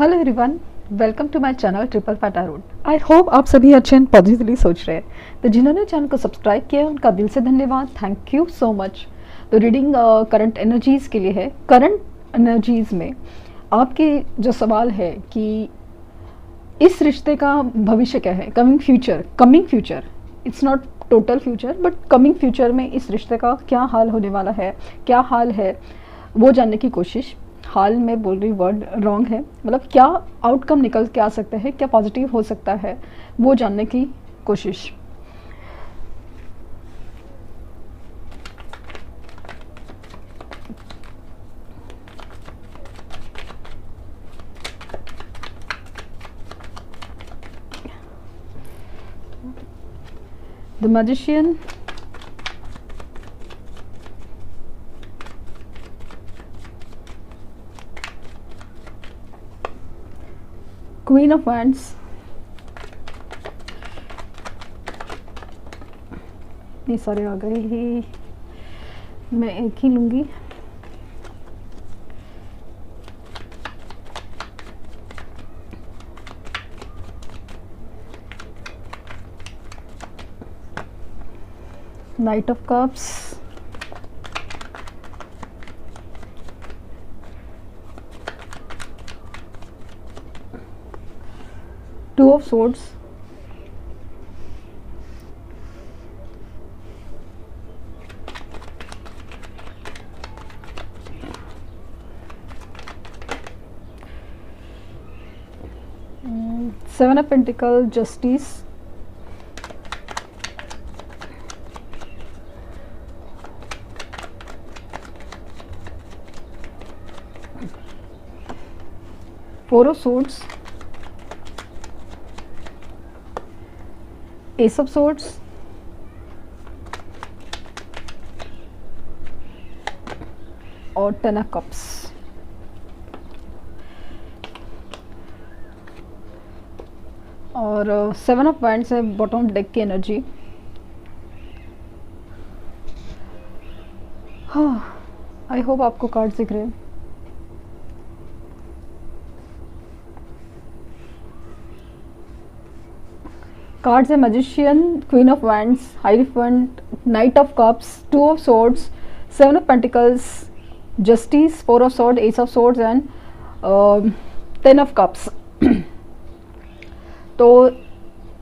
Hello everyone, welcome to my channel triple fat root. I hope आप सभी अच्छे and positively सोच रहे हैं। तो जिन्होंने चैनल को सब्सक्राइब किया उनका दिल से धन्यवाद, थैंक यू सो मच। तो रीडिंग करंट एनर्जीज़ के लिए है। करंट एनर्जीज़ में आपके जो सवाल है कि इस रिश्ते का भविष्य क्या है, coming future, it's not total future but coming future में इस रिश्ते का क्या हाल होने वाला है, क्या हाल है वो जानने की कोशिश। हाल में बोल रही वर्ड रॉन्ग है, मतलब क्या आउटकम निकल के आ सकता है, क्या पॉजिटिव हो सकता है वो जानने की कोशिश। The magician, queen of wands, ये सारे आ गए ही, मैं एक ही लूंगी। Night of cups, two of swords, seven of pentacles, justice, four of swords, ace of swords, और टेन ऑफ कप्स। और सेवन ऑफ वैंड्स है बॉटम डेक की एनर्जी। हाँ, आई होप आपको कार्ड दिख रहे हैं। कार्ड्स है magician, queen of wands, hierophant, knight of cups, two of swords, seven of pentacles, justice, four of sword, ace of swords and ten of cups. तो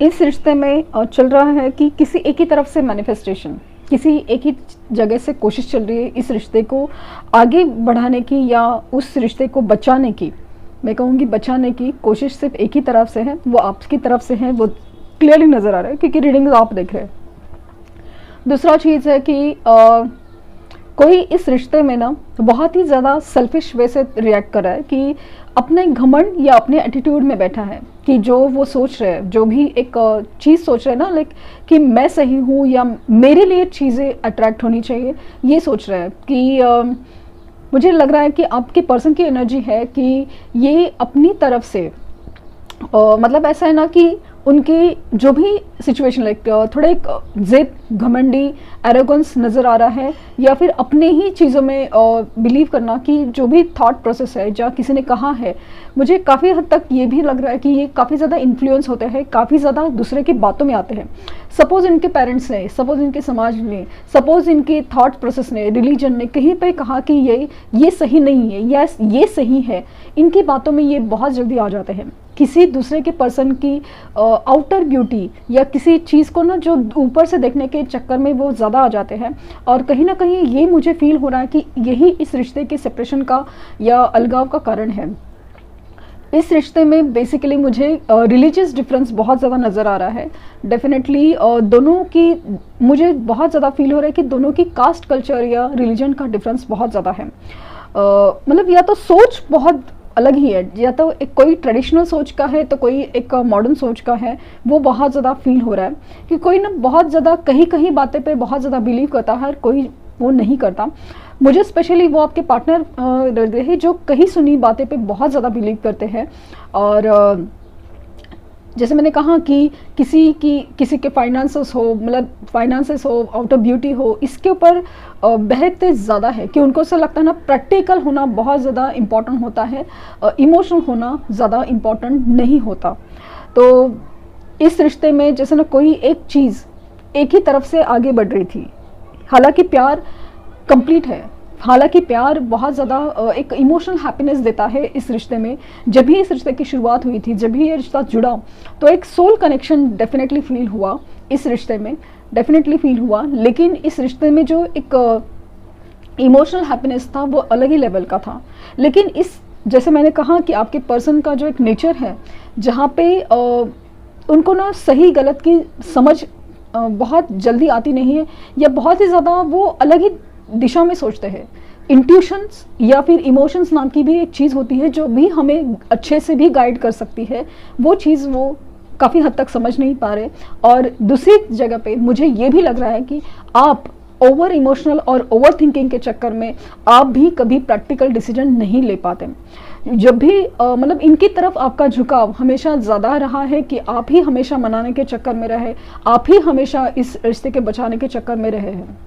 इस रिश्ते में चल रहा है कि किसी एक ही तरफ से मैनिफेस्टेशन, किसी एक ही जगह से कोशिश चल रही है इस रिश्ते को आगे बढ़ाने की या उस रिश्ते को बचाने की। मैं कहूँगी बचाने की कोशिश सिर्फ एक ही तरफ से है, वो आपकी तरफ से है, वो क्लियरली नज़र आ रहा है क्योंकि रीडिंग आप देख रहे हैं। दूसरा चीज़ है कि कोई इस रिश्ते में ना बहुत ही ज़्यादा सेल्फिश वे से रिएक्ट कर रहा है कि अपने घमंड या अपने एटीट्यूड में बैठा है कि जो वो सोच रहे हैं, जो भी एक चीज़ सोच रहे हैं ना, लाइक कि मैं सही हूँ या मेरे लिए चीज़ें अट्रैक्ट होनी चाहिए, ये सोच रहे हैं कि मुझे लग रहा है कि आपके पर्सन की एनर्जी है कि ये अपनी तरफ से मतलब ऐसा है ना कि उनकी जो भी सिचुएशन लाइक थोड़ा एक जिद, घमंडी, एरोगेंस नज़र आ रहा है या फिर अपने ही चीज़ों में बिलीव करना कि जो भी थॉट प्रोसेस है या किसी ने कहा है, मुझे काफ़ी हद तक ये भी लग रहा है कि ये काफ़ी ज़्यादा इन्फ्लुएंस होते हैं, काफ़ी ज़्यादा दूसरे की बातों में आते हैं। सपोज़ इनके पेरेंट्स ने, सपोज़ इनके समाज ने, सपोज़ इनके थॉट प्रोसेस ने, रिलीजन ने कहीं पे कहा कि ये सही नहीं है या ये सही है, इनकी बातों में ये बहुत जल्दी आ जाते हैं। किसी दूसरे के पर्सन की आउटर ब्यूटी या किसी चीज़ को ना जो ऊपर से देखने के चक्कर में वो ज़्यादा आ जाते हैं। और कहीं ना कहीं ये मुझे फील हो रहा है कि यही इस रिश्ते के सेपरेशन का या अलगाव का कारण है। इस रिश्ते में बेसिकली मुझे रिलीजियस डिफरेंस बहुत ज़्यादा नज़र आ रहा है। डेफिनेटली दोनों की मुझे बहुत ज़्यादा फील हो रहा है कि दोनों की कास्ट कल्चर या रिलीजन का डिफरेंस बहुत ज़्यादा है। मतलब या तो सोच बहुत अलग ही है, या तो एक कोई ट्रेडिशनल सोच का है तो कोई एक मॉडर्न सोच का है, वो बहुत ज़्यादा फील हो रहा है कि कोई ना बहुत ज़्यादा कहीं कहीं बातें पे बहुत ज़्यादा बिलीव करता है, कोई वो नहीं करता। मुझे स्पेशली वो आपके पार्टनर रहे जो कहीं सुनी बातें पे बहुत ज़्यादा बिलीव करते हैं और जैसे मैंने कहा कि किसी के फाइनेंसेस हो, मतलब फाइनेंसेस हो, आउट ऑफ ब्यूटी हो, इसके ऊपर बहकते ज़्यादा है कि उनको ऐसा लगता है ना प्रैक्टिकल होना बहुत ज़्यादा इम्पॉर्टेंट होता है, इमोशनल होना ज़्यादा इम्पॉर्टेंट नहीं होता। तो इस रिश्ते में जैसे ना कोई एक चीज़ एक ही तरफ से आगे बढ़ रही थी, हालांकि प्यार कंप्लीट है, हालांकि प्यार बहुत ज़्यादा एक इमोशनल हैप्पीनेस देता है इस रिश्ते में। जब भी इस रिश्ते की शुरुआत हुई थी, जब भी ये रिश्ता जुड़ा, तो एक सोल कनेक्शन डेफिनेटली फील हुआ इस रिश्ते में, डेफिनेटली फील हुआ। लेकिन इस रिश्ते में जो एक इमोशनल हैप्पीनेस था वो अलग ही लेवल का था। लेकिन इस, जैसे मैंने कहा कि आपके पर्सन का जो एक नेचर है, जहाँ पे उनको ना सही गलत की समझ बहुत जल्दी आती नहीं है, या बहुत ही ज़्यादा वो अलग ही दिशा में सोचते हैं। इंट्यूशंस या फिर इमोशंस नाम की भी एक चीज़ होती है जो भी हमें अच्छे से भी गाइड कर सकती है, वो चीज़ वो काफ़ी हद तक समझ नहीं पा रहे। और दूसरी जगह पे मुझे ये भी लग रहा है कि आप ओवर इमोशनल और ओवर थिंकिंग के चक्कर में आप भी कभी प्रैक्टिकल डिसीजन नहीं ले पाते। जब भी मतलब इनकी तरफ आपका झुकाव हमेशा ज़्यादा रहा है कि आप ही हमेशा मनाने के चक्कर में रहे, आप ही हमेशा इस रिश्ते के बचाने के चक्कर में रहे हैं।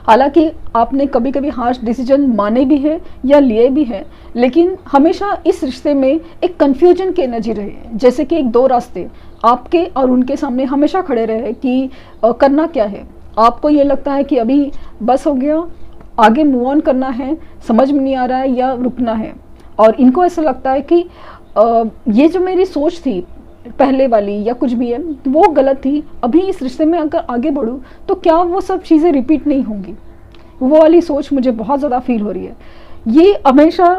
हालांकि आपने कभी कभी हार्श डिसीजन माने भी है या लिए भी है, लेकिन हमेशा इस रिश्ते में एक कन्फ्यूजन की एनर्जी रही है, जैसे कि एक दो रास्ते आपके और उनके सामने हमेशा खड़े रहे कि करना क्या है। आपको ये लगता है कि अभी बस हो गया, आगे मूव ऑन करना है, समझ में नहीं आ रहा है, या रुकना है। और इनको ऐसा लगता है कि ये जो मेरी सोच थी पहले वाली या कुछ भी है वो गलत थी, अभी इस रिश्ते में अगर आगे बढ़ूँ तो क्या वो सब चीज़ें रिपीट नहीं होंगी। वो वाली सोच मुझे बहुत ज़्यादा फील हो रही है। ये हमेशा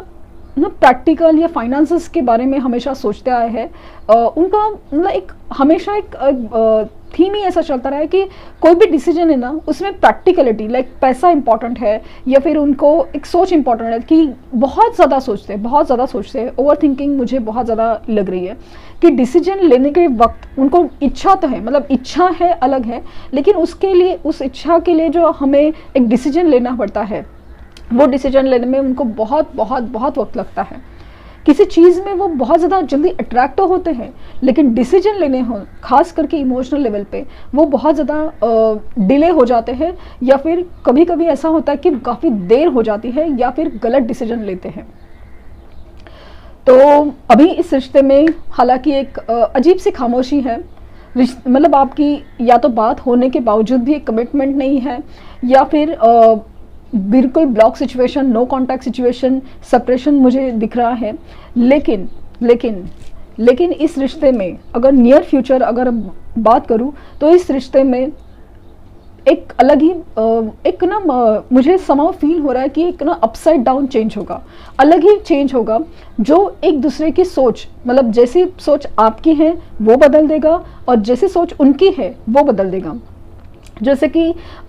ना प्रैक्टिकल या फाइनेंसेस के बारे में हमेशा सोचते आए हैं। उनका मतलब एक हमेशा एक थीम ही ऐसा चलता रहा है कि कोई भी डिसीजन है ना उसमें प्रैक्टिकलिटी, लाइक पैसा इंपॉर्टेंट है या फिर उनको एक सोच इंपॉर्टेंट है, कि बहुत ज़्यादा सोचते हैं, बहुत ज़्यादा सोचते हैं। ओवर थिंकिंग मुझे बहुत ज़्यादा लग रही है कि डिसीजन लेने के वक्त उनको इच्छा तो है, मतलब इच्छा है अलग है, लेकिन उसके लिए, उस इच्छा के लिए जो हमें एक डिसीजन लेना पड़ता है, वो डिसीजन लेने में उनको बहुत बहुत बहुत वक्त लगता है। किसी चीज़ में वो बहुत ज़्यादा जल्दी अट्रैक्ट तो होते हैं, लेकिन डिसीजन लेने हो, खास करके इमोशनल लेवल पे, वो बहुत ज़्यादा डिले हो जाते हैं, या फिर कभी कभी ऐसा होता है कि काफ़ी देर हो जाती है, या फिर गलत डिसीजन लेते हैं। तो अभी इस रिश्ते में हालांकि एक अजीब सी खामोशी है, मतलब आपकी या तो बात होने के बावजूद भी एक कमिटमेंट नहीं है, या फिर बिल्कुल block situation, no contact situation, separation मुझे दिख रहा है। लेकिन लेकिन लेकिन इस रिश्ते में अगर नियर फ्यूचर अगर बात करूं तो इस रिश्ते में एक अलग ही एक ना मुझे समाव फील हो रहा है कि एक ना अपसाइड डाउन चेंज होगा, अलग ही चेंज होगा, जो एक दूसरे की सोच, मतलब जैसी सोच आपकी है वो बदल देगा और जैसी सोच उनकी है वो बदल देगा। जैसे कि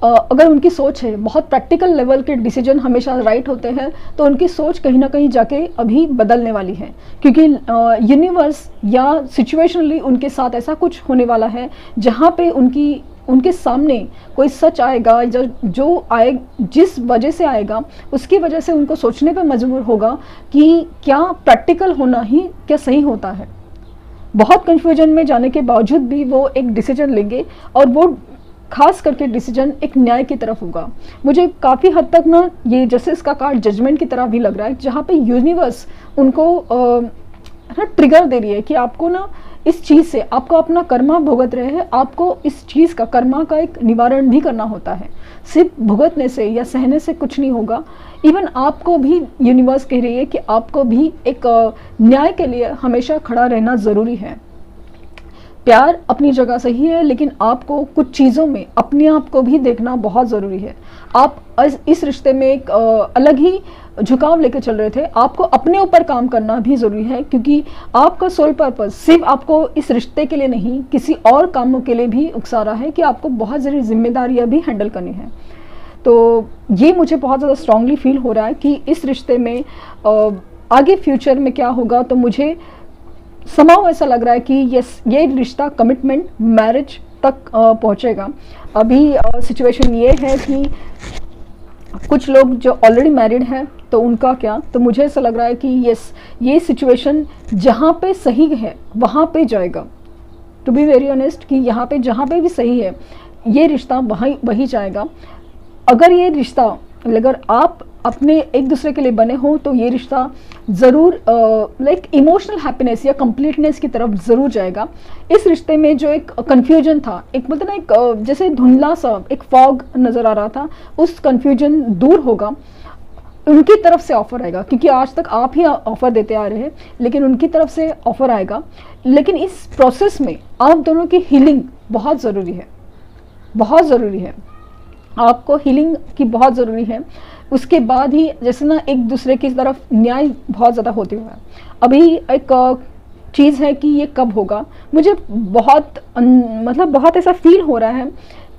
अगर उनकी सोच है बहुत प्रैक्टिकल लेवल के डिसीजन हमेशा राइट होते हैं, तो उनकी सोच कहीं ना कहीं जाके अभी बदलने वाली है, क्योंकि यूनिवर्स या सिचुएशनली उनके साथ ऐसा कुछ होने वाला है जहाँ पे उनके सामने कोई सच आएगा, जो आए, जिस वजह से आएगा उसकी वजह से उनको सोचने पर मजबूर होगा कि क्या प्रैक्टिकल होना ही क्या सही होता है। बहुत कन्फ्यूजन में जाने के बावजूद भी वो एक डिसीजन लेंगे, और वो खास करके डिसीजन एक न्याय की तरफ होगा। मुझे काफ़ी हद तक ना ये जस्टिस का कार्ड जजमेंट की तरह भी लग रहा है, जहाँ पे यूनिवर्स उनको ना ट्रिगर दे रही है कि आपको ना इस चीज़ से आपको अपना कर्मा भुगत रहे हैं, आपको इस चीज़ का कर्मा का एक निवारण भी करना होता है। सिर्फ भुगतने से या सहने से कुछ नहीं होगा। इवन आपको भी यूनिवर्स कह रही है कि आपको भी एक न्याय के लिए हमेशा खड़ा रहना ज़रूरी है। प्यार अपनी जगह सही है, लेकिन आपको कुछ चीज़ों में अपने आप को भी देखना बहुत ज़रूरी है। आप इस रिश्ते में एक अलग ही झुकाव लेकर चल रहे थे, आपको अपने ऊपर काम करना भी ज़रूरी है, क्योंकि आपका सोल पर्पस सिर्फ आपको इस रिश्ते के लिए नहीं, किसी और कामों के लिए भी उकसा रहा है कि आपको बहुत सारी जिम्मेदारियाँ भी हैंडल करनी है। तो ये मुझे बहुत ज़्यादा स्ट्रांगली फील हो रहा है कि इस रिश्ते में आगे फ्यूचर में क्या होगा। तो मुझे समाव ऐसा लग रहा है कि ये रिश्ता कमिटमेंट, मैरिज तक पहुंचेगा। अभी सिचुएशन ये है कि कुछ लोग जो ऑलरेडी मैरिड हैं तो उनका क्या, तो मुझे ऐसा लग रहा है कि यस, ये सिचुएशन जहाँ पे सही है वहाँ पे जाएगा। टू बी वेरी ऑनेस्ट कि यहाँ पे जहाँ पे भी सही है ये रिश्ता वही जाएगा। अगर ये रिश्ता, अगर आप अपने एक दूसरे के लिए बने हो तो ये रिश्ता ज़रूर लाइक इमोशनल हैप्पीनेस या कंप्लीटनेस की तरफ ज़रूर जाएगा। इस रिश्ते में जो एक कन्फ्यूजन था, एक बोलते ना एक जैसे धुंधला सा एक फॉग नज़र आ रहा था, उस कन्फ्यूजन दूर होगा। उनकी तरफ से ऑफर आएगा, क्योंकि आज तक आप ही ऑफर देते आ रहे हैं, लेकिन उनकी तरफ से ऑफर आएगा। लेकिन इस प्रोसेस में आप दोनों की हीलिंग बहुत ज़रूरी है, बहुत ज़रूरी है। आपको हीलिंग की बहुत ज़रूरी है। उसके बाद ही जैसे ना एक दूसरे की तरफ न्याय बहुत ज़्यादा होते हुए, अभी एक चीज़ है कि ये कब होगा, मुझे बहुत मतलब बहुत ऐसा फील हो रहा है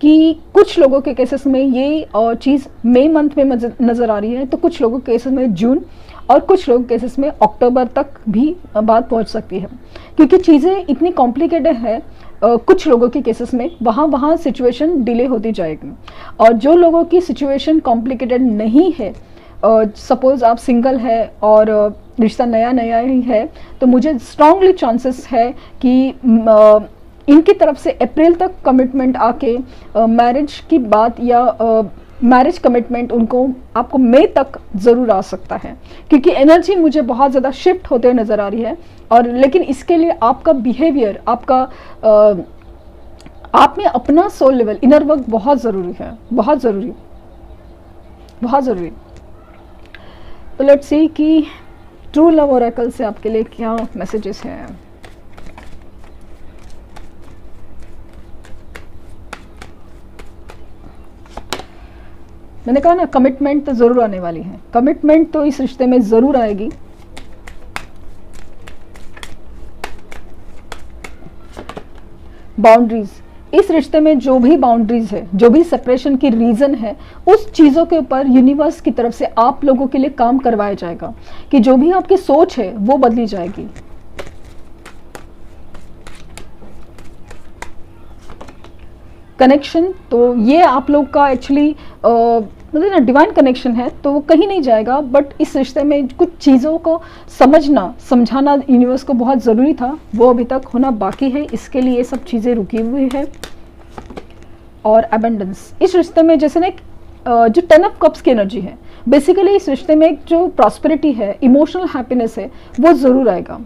कि कुछ लोगों के केसेस में ये चीज़ मई मंथ में नज़र आ रही है, तो कुछ लोगों के केसेस में जून, और कुछ लोगों के केसेस में अक्टूबर तक भी बात पहुंच सकती है, क्योंकि चीज़ें इतनी कॉम्प्लिकेटेड है। कुछ लोगों के केसेस में वहाँ सिचुएशन डिले होती जाएगी, और जो लोगों की सिचुएशन कॉम्प्लिकेटेड नहीं है, सपोज़ आप सिंगल है और रिश्ता नया ही है, तो मुझे स्ट्रांगली चांसेस है कि इनकी तरफ से अप्रैल तक कमिटमेंट आके मैरिज की बात या मैरिज कमिटमेंट उनको आपको मई तक ज़रूर आ सकता है, क्योंकि एनर्जी मुझे बहुत ज़्यादा शिफ्ट होते हुए नज़र आ रही है। और लेकिन इसके लिए आपका बिहेवियर, आपका आप में अपना सोल लेवल, इनर वर्क बहुत ज़रूरी है, बहुत ज़रूरी, बहुत ज़रूरी। तो लेट्स सी कि ट्रू लव ओरेकल से आपके लिए क्या मैसेजेस हैं। मैंने कहा ना, कमिटमेंट तो ज़रूर आने वाली है, कमिटमेंट तो इस रिश्ते में ज़रूर आएगी। बाउंड्रीज, इस रिश्ते में जो भी बाउंड्रीज है, जो भी सेपरेशन की रीज़न है, उस चीज़ों के ऊपर यूनिवर्स की तरफ से आप लोगों के लिए काम करवाया जाएगा कि जो भी आपकी सोच है वो बदली जाएगी। कनेक्शन तो ये आप लोग का एक्चुअली मतलब ना डिवाइन कनेक्शन है, तो वो कहीं नहीं जाएगा, बट इस रिश्ते में कुछ चीज़ों को समझाना यूनिवर्स को बहुत ज़रूरी था, वो अभी तक होना बाकी है, इसके लिए ये सब चीज़ें रुकी हुई है। और एबंडेंस, इस रिश्ते में जैसे ना जो 10 ऑफ कप्स की एनर्जी है, बेसिकली इस रिश्ते में एक जो प्रॉस्पेरिटी है, इमोशनल हैप्पीनेस है, वो ज़रूर आएगा।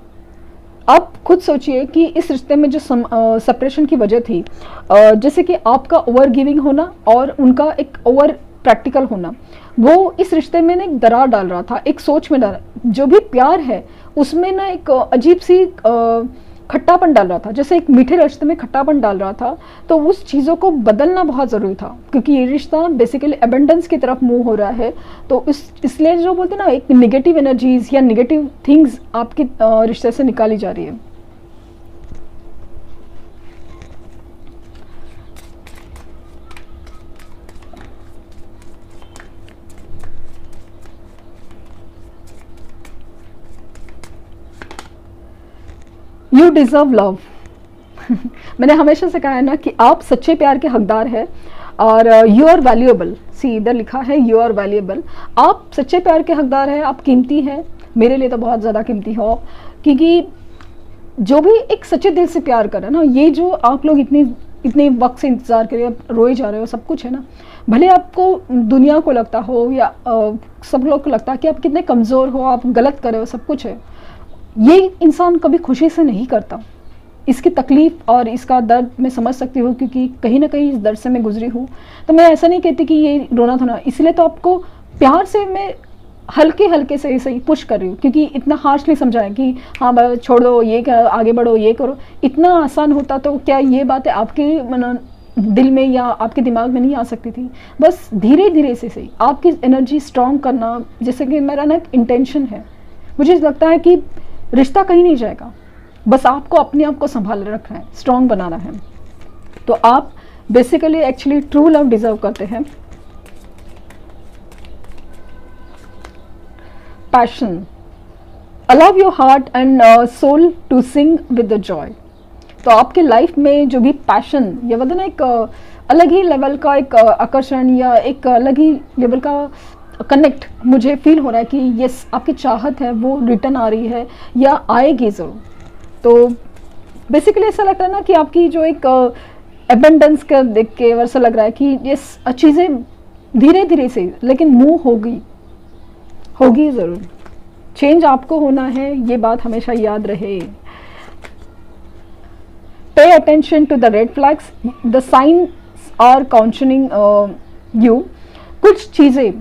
आप खुद सोचिए कि इस रिश्ते में जो सेपरेशन की वजह थी, जैसे कि आपका ओवर गिविंग होना और उनका एक ओवर प्रैक्टिकल होना, वो इस रिश्ते में ना एक दरार डाल रहा था, एक सोच में डाल, जो भी प्यार है उसमें ना एक अजीब सी खट्टापन डाल रहा था, जैसे एक मीठे रिश्ते में खट्टापन डाल रहा था। तो उस चीज़ों को बदलना बहुत ज़रूरी था, क्योंकि ये रिश्ता बेसिकली एबंडेंस की तरफ मूव हो रहा है। तो इसलिए जो बोलते हैं ना, एक नेगेटिव एनर्जीज या नेगेटिव थिंग्स आपके रिश्ते से निकाली जा रही है। You deserve love. मैंने हमेशा से कहा है ना कि आप सच्चे प्यार के हकदार हैं और यू आर वैल्यूएबल। सी, इधर लिखा है यू आर वैल्यूएबल। आप सच्चे प्यार के हकदार हैं, आप कीमती हैं, मेरे लिए तो बहुत ज़्यादा कीमती हो, क्योंकि जो भी एक सच्चे दिल से प्यार कर रहे हैं ना, ये जो आप लोग इतने वक्त से इंतज़ार कर रहे हो, रोए जा रहे हो, सब कुछ है ना, भले आपको दुनिया को लगता हो या सब लोग को लगता है कि आप कितने कमज़ोर हो, आप गलत कर रहे हो, सब कुछ है, ये इंसान कभी खुशी से नहीं करता। इसकी तकलीफ़ और इसका दर्द मैं समझ सकती हूँ, क्योंकि कहीं ना कहीं इस दर्द से मैं गुजरी हूँ। तो मैं ऐसा नहीं कहती कि ये रोना था ना, इसलिए तो आपको प्यार से मैं हल्के से सही पुश कर रही हूँ, क्योंकि इतना हार्शली समझाएं कि हाँ छोड़ दो, ये आगे बढ़ो, ये करो, इतना आसान होता तो क्या ये बातें आपके दिल में या आपके दिमाग में नहीं आ सकती थी। बस धीरे धीरे से सही आपकी एनर्जी स्ट्रॉन्ग करना, जैसे कि मेरा ना इंटेंशन है, मुझे लगता है कि रिश्ता कहीं नहीं जाएगा, बस आपको अपने आप को संभाल रखना है, स्ट्रॉन्ग बनाना है। तो आप basically actually true love deserve करते हैं। Passion, allow your heart and soul to sing with the joy. तो आपके लाइफ में जो भी पैशन, ये मतलब ना एक अलग ही लेवल का एक आकर्षण या एक अलग ही लेवल का कनेक्ट मुझे फील हो रहा है कि यस, आपकी चाहत है वो रिटर्न आ रही है या आएगी ज़रूर। तो बेसिकली ऐसा लग रहा है ना कि आपकी जो एक एबेंडेंस का देख के वैसा लग रहा है कि यस, चीज़ें धीरे धीरे से लेकिन मूव होगी ज़रूर। चेंज आपको होना है, ये बात हमेशा याद रहे। Pay attention to the red flags, the signs are cautioning you. कुछ चीज़ें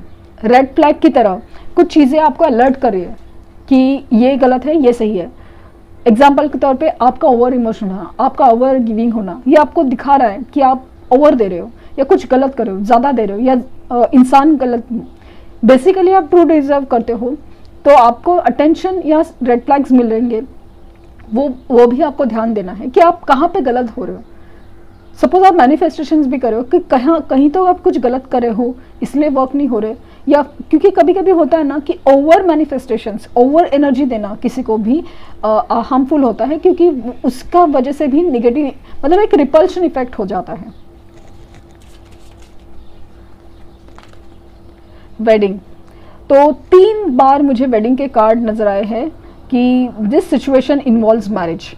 रेड फ्लैग की तरह, कुछ चीज़ें आपको अलर्ट कर रही है कि ये गलत है, ये सही है। एग्जाम्पल के तौर पे आपका ओवर इमोशनल होना, आपका ओवर गिविंग होना, ये आपको दिखा रहा है कि आप ओवर दे रहे हो या कुछ गलत कर रहे हो, ज़्यादा दे रहे हो या इंसान गलत। बेसिकली आप ट्रू डिजर्व करते हो, तो आपको अटेंशन या रेड फ्लैग्स मिल रहेंगे, वो भी आपको ध्यान देना है कि आप कहाँ पे गलत हो रहे हो। सपोज आप मैनिफेस्टेशंस भी कर रहे हो कि कहीं तो आप कुछ गलत कर रहे हो, इसलिए वर्क नहीं हो रहे, या क्योंकि कभी कभी होता है ना कि ओवर मैनिफेस्टेशंस, ओवर एनर्जी देना किसी को भी हार्मफुल होता है, क्योंकि उसका वजह से भी निगेटिव, मतलब एक रिपल्शन इफेक्ट हो जाता है। वेडिंग, तो 3 बार मुझे वेडिंग के कार्ड नजर आए हैं कि दिस सिचुएशन इन्वॉल्व्स मैरिज।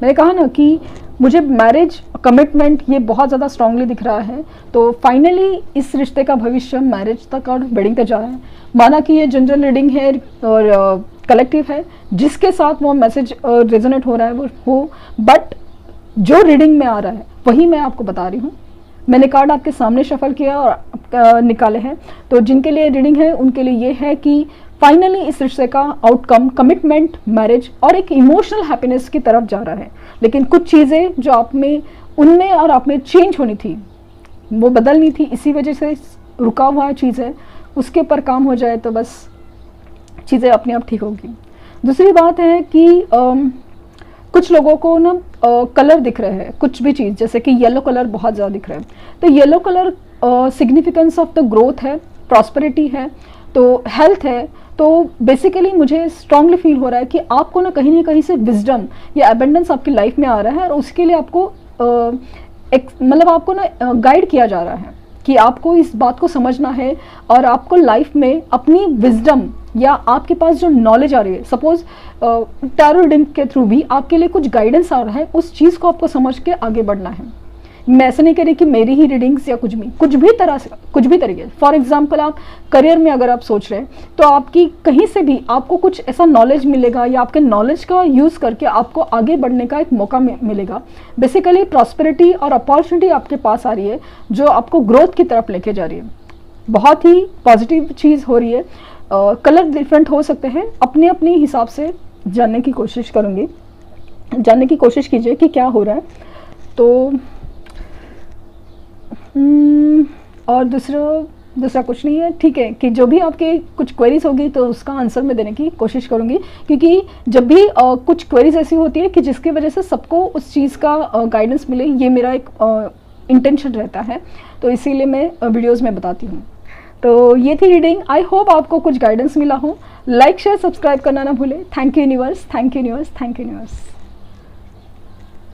मैंने कहा ना कि मुझे मैरिज कमिटमेंट ये बहुत ज़्यादा स्ट्रांगली दिख रहा है। तो फाइनली इस रिश्ते का भविष्य मैरिज तक और वेडिंग तक जा रहा है। माना कि ये जनरल रीडिंग है और कलेक्टिव है, जिसके साथ वो मैसेज रेजोनेट हो रहा है वो हो, बट जो रीडिंग में आ रहा है वही मैं आपको बता रही हूँ। मैंने कार्ड आपके सामने शफल किया और निकाले हैं। तो जिनके लिए रीडिंग है उनके लिए ये है कि फाइनली इस रिश्ते का आउटकम कमिटमेंट, मैरिज और एक इमोशनल हैप्पीनेस की तरफ जा रहा है। लेकिन कुछ चीज़ें जो आप में, उनमें और आप में चेंज होनी थी, वो बदलनी थी, इसी वजह से रुका हुआ चीज़ है, उसके ऊपर काम हो जाए तो बस चीज़ें अपने आप ठीक होगी। दूसरी बात है कि कुछ लोगों को ना कलर दिख रहे हैं, कुछ भी चीज़, जैसे कि येलो कलर बहुत ज़्यादा दिख रहा है। तो yellow colour significance of the growth है, प्रॉस्पेरिटी है, तो हेल्थ है। तो बेसिकली मुझे स्ट्रांगली फील हो रहा है कि आपको ना कहीं से विजडम या एबेंडेंस आपकी लाइफ में आ रहा है, और उसके लिए आपको मतलब आपको ना गाइड किया जा रहा है कि आपको इस बात को समझना है और आपको लाइफ में अपनी विजडम या आपके पास जो नॉलेज आ रही है, सपोज टैरो रीडिंग के थ्रू भी आपके लिए कुछ गाइडेंस आ रहा है, उस चीज़ को आपको समझ के आगे बढ़ना है। मैं ऐसा नहीं कह रही कि मेरी ही रीडिंग्स या कुछ भी तरह से, कुछ भी तरीके। फॉर एग्जांपल आप करियर में अगर आप सोच रहे हैं तो आपकी कहीं से भी आपको कुछ ऐसा नॉलेज मिलेगा या आपके नॉलेज का यूज़ करके आपको आगे बढ़ने का एक मौका मिलेगा। बेसिकली प्रॉस्पेरिटी और अपॉर्चुनिटी आपके पास आ रही है जो आपको ग्रोथ की तरफ लेके जा रही है। बहुत ही पॉजिटिव चीज़ हो रही है। कलर डिफरेंट हो सकते हैं, अपने अपने हिसाब से जानने की कोशिश करूँगी, जानने की कोशिश कीजिए कि क्या हो रहा है। तो और दूसरा कुछ नहीं है, ठीक है, कि जो भी आपके कुछ क्वेरीज होगी तो उसका आंसर मैं देने की कोशिश करूंगी, क्योंकि जब भी कुछ क्वेरीज ऐसी होती है कि जिसकी वजह से सबको उस चीज़ का गाइडेंस मिले, ये मेरा एक इंटेंशन रहता है, तो इसीलिए मैं वीडियोज़ में बताती हूँ। तो ये थी रीडिंग। आई होप आपको कुछ गाइडेंस मिला हो। लाइक शेयर सब्सक्राइब करना ना भूले। Thank you universe, thank you universe, thank you universe.